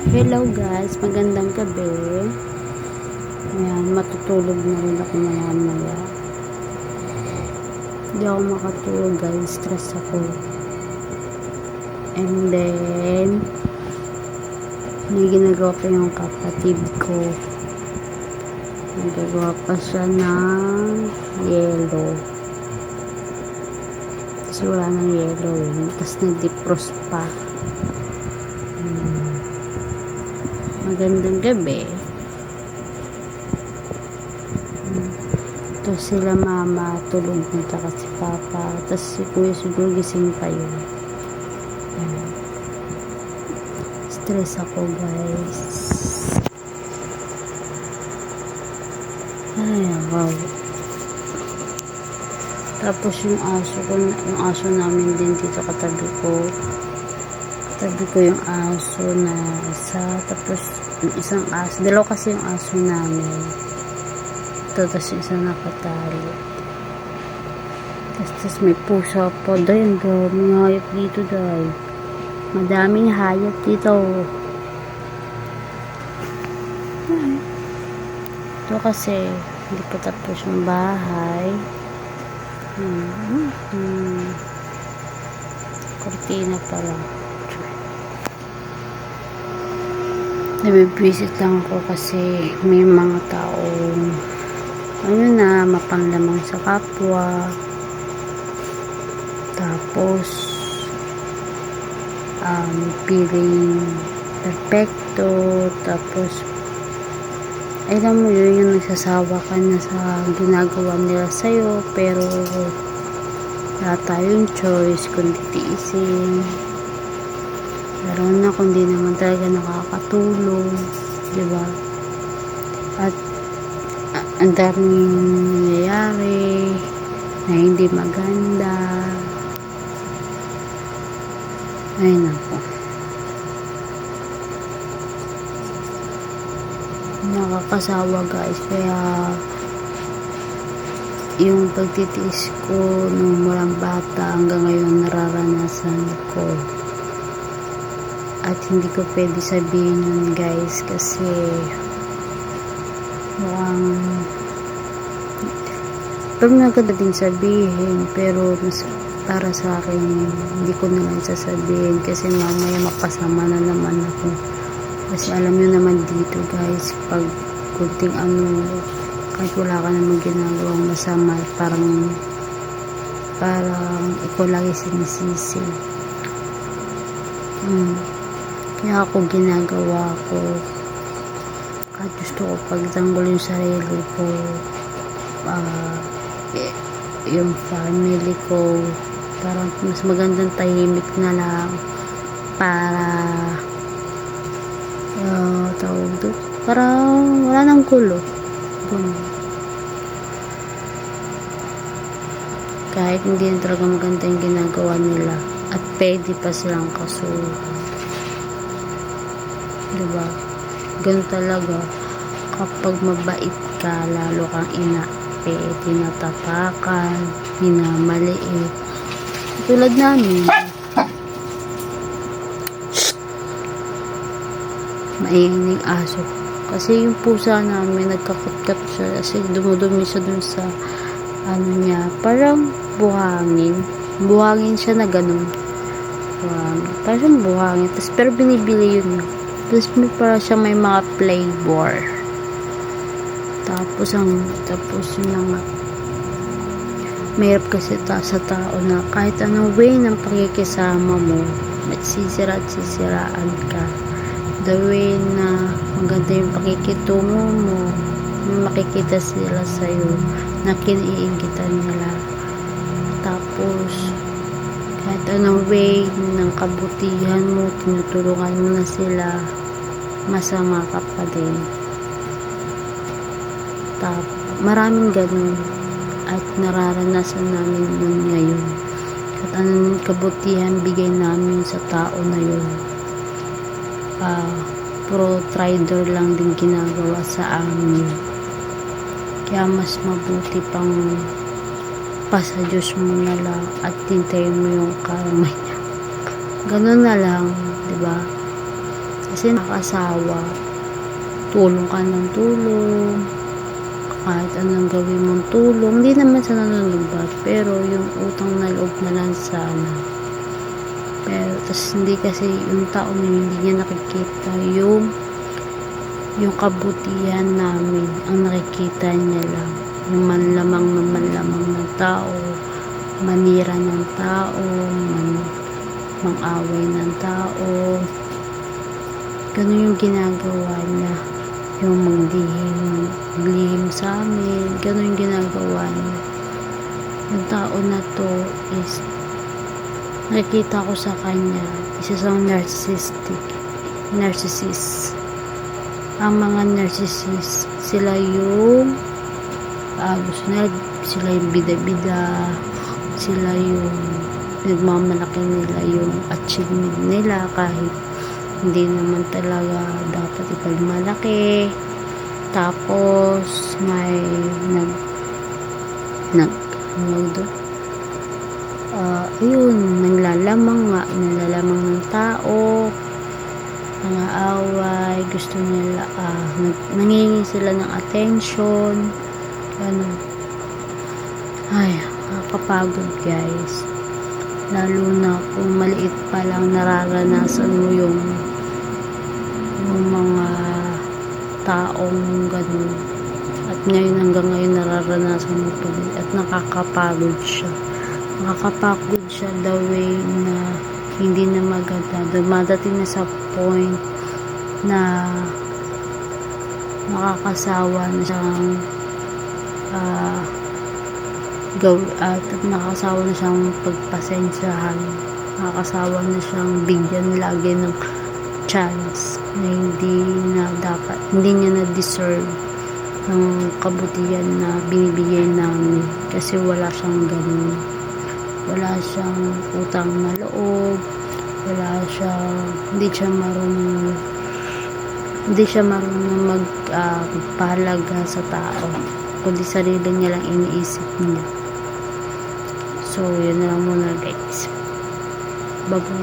Hello guys, magandang gabi. Ayan, matutulog na rin ako mamaya. Hindi ako makatulog guys, stress ako. And then, may ginagawa pa yung kapatid ko. Nagagawa pa siya ng yellow. Kasi wala ng yellow eh. Tapos nag-defrost pa. Magandang gabi. Ito sila mama, tulog na, tsaka si papa. Tapos si kuya siguro gising pa yun. Stress ako guys. Ay, wow. Tapos yung aso namin din dito katabi ko. Katabi ko yung aso na isa. Tapos yung isang aso. Dalawa kasi yung aso namin. Ito, tapos yung isa nakatali. Tapos may pusa pa. Dahil ang daming hayop dito dahil. Madaming hayop dito. Ito kasi hindi pa tapos yung bahay. Kortina pala. Nabibisit lang ako kasi may mga taong mapanglamang sa kapwa. Tapos feeling perfecto. Tapos alam mo yun, yung nagsasawa ka na sa ginagawa nila sa'yo, pero wala tayong choice kundi tiisin. Lalo na kung di naman talaga nakakatulong, diba? At ang daming nangyayari na hindi maganda. Ay nako, nakakasawa guys. Kaya yung pagtitiis ko nung mulang bata hanggang ngayon nararanasan ko. At hindi ko pwede sabihin yun guys kasi mukhang pag naganda din sabihin, pero mas para sa akin hindi ko na lang sasabihin kasi mamaya mapasama na naman ako. Kasi alam nyo naman dito guys, pag kunting kahit wala ka naman ginagawang masama, parang ikaw lagi sinisisi. Kaya ako ginagawa ko, kahit gusto ko pagtanggol yung sarili ko, yung family ko, parang mas magandang tahimik na lang para tawag doon, parang wala nang gulo. Kahit hindi na talaga maganda yung ginagawa nila at pwede pa silang kasuhan, diba? Ganun talaga kapag mabait ka, lalo kang tinatapakan, minamaliit, tulad namin. Maingay aso kasi yung pusa namin nagkakutkat siya kasi dumudumi siya dun sa niya, parang buhangin siya na ganun, parang buhangin. Tapos pero binibili yun, tapos may mga flavor. Tapos yun na nga, mayroon kasi sa tao na kahit anong way ng pakikisama mo, sisiraan ka. The way na maganda yung pakikitungo mo, makikita sila sa'yo na kiniingitan nila. Tapos kahit anong way ng kabutihan mo, tinutulungan mo na sila, masama ka pa din. Maraming ganun at nararanasan namin yun ngayon. At anong kabutihan bigay namin sa tao na yun, pro trader lang din ginagawa sa amin. Kaya mas mabuti pang pasa Diyos mo na lang at hintayin mo yung karma niya. Ganun na lang, diba? kasi nakakasawa. Tulong ka ng tulong, kahit anong gawin mong tulong, hindi naman sa nanunubad, pero yung utang na loob na lang sana. Pero tas hindi kasi yung taong hindi niya nakikita yung kabutihan namin, ang nakikita niya lang yung manlamang ng tao, manira ng tao, mang-away ng tao. Ganun yung ginagawa niya, yung maglihim sa amin, ganun yung ginagawa niya. Yung tao na to is nakikita ko sa kanya, isa siyang narcissist. Ang mga narcissist, sila yung gusto nila, sila yung bida-bida, sila yung nagmamalaki nila yung achievement nila kahit hindi naman talaga dapat ipagmalaki. Tapos may naglalamang ng tao, nangaaway, gusto nila nangingi sila ng attention, ganun. Ay, nakakapagod guys, lalo na kung maliit pa lang nararanasan mo yung mga taong ganun, at ngayon hanggang ngayon nararanasan mo pa din, at nakakapagod siya the way na hindi na maganda. Dumadating na sa point na nakakasawa na siyang nakakasawa na siyang pagpasensyahan, nakakasawa na siyang bigyan lagi ng chance na hindi niya na deserve ng kabutihan na binibigay namin, kasi wala siyang ganun, wala siyang utang na loob, hindi siya marunong magpahalaga sa tao, kundi sarili niya lang iniisip niya. So yun na lang muna guys, babu.